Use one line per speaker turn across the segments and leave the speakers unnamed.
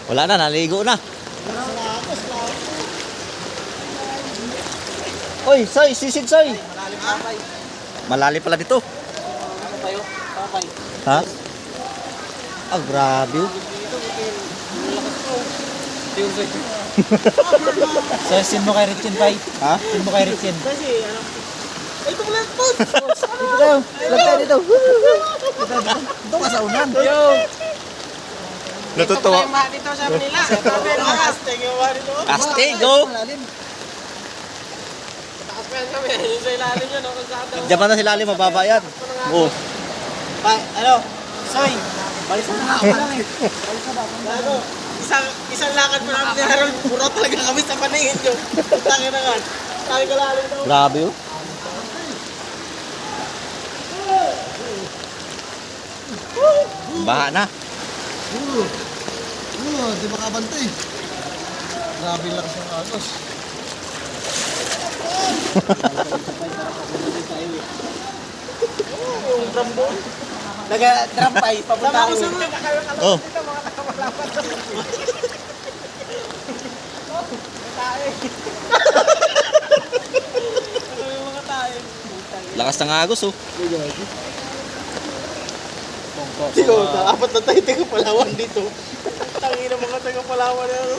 Wala na, naligo na. Oy, Soy, sisid Soy.
Malalim pa pay.
Malalim pala dito.
Ano tayo? Papay.
Ha? Ah, grabe.
So, sin mo kay Richin pay.
Ha?
Sin mo kay Richin.
Kasi, ano? Ay, tumulat po!
Dito tayo. Lag tayo dito. Dito ka sa unan.
Yo!
Natutuwa.
Dito sa Manila. Sabi ng hashtag yung mga dito.
Astig, go.
Takas pa yan kami. Yung sa ilalim yan. Kung saan daw.
Diyan pa na sila mababa yan. Oo.
Ano? Soy. Balis na ako lang eh.
Ano? Isang lakad pa namin ni Harold. Puro talaga kami sa paningin nyo. Tangin na nga. Tangin ka lalim daw.
Grabe yun. Baha na.
Di makabantay. Grabe lang sa agos.
Yung Rambo.
Nag-trampay. Papunta
Tama
ako.
ko sa mga kakalapan.
Oh.
Dito mga kakalapan. Tae. Ano yung mga tae?
Lakas ng agos, oh.
Sigo, apat na tayo taga-Palawan dito. Tangin na mga taga-Palawan na ano.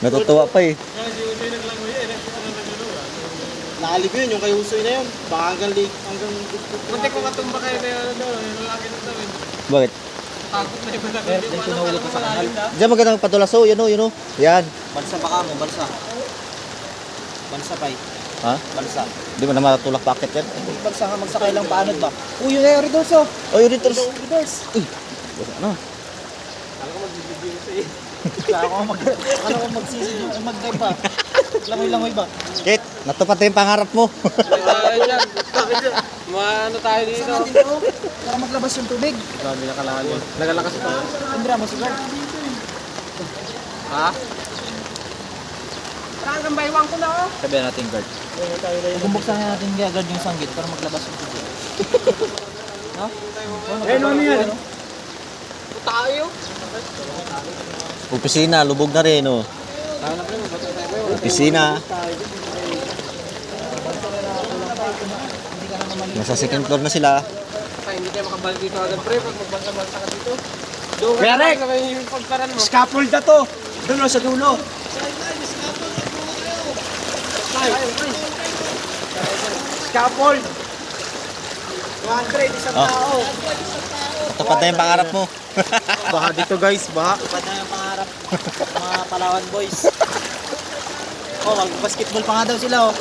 Natutuwa pa eh.
Kasi Usoy naglangoy eh. Nakali ko yun, yung kay Usoy na yun. Baka hanggang Muntik ko matumba kayo na yun, yung lalaki na tawin.
Bakit?
Takot na yung malaki.
Meron din tunawag ko sa kanal.
Diyan magandang patulaso, yun o, yun o. Yan.
Bansa baka mo, bansa. Bansa pay.
Ha?
Bansa.
Di mo na matulak packet yan.
Bansa nga magsakay lang paanod ba? Uy, yung Eridors oh.
Oh, yun dito.
Eridors.
Ano?
Kala ko magsisid yung mag-dive ba? Langoy-langoy ba?
Kit, natupad yung pangarap mo.
Ano tayo dito?
Saan natin ito? Para maglabas yung tubig.
Grabe na kalalim. Nagalakas ito.
Indra mo si Guard.
Ha? Hanggang baywang ko na oh.
Sabihan natin, guard.
Bubuksan natin Guard yung sanggit para maglabas yung tubig. Ha?
Ano yan? Tayo?
Opisina, lubog na rin, oh. Opisina. Nasa second floor na sila.
Hindi tayo makabalik dito agad pre. Pag magbansa-bansa ka dito. Doon ka na lang yung pagparan mo.
Scaffold na to. Doon sa dulo. Scaffold. 100 isang
Oh.
tao.
Natupad na yung pangarap mo.
Baha dito guys, baha. Tupad na yung pangarap. Mga Palawan boys. Oh, mag-basketball pa nga daw sila oh.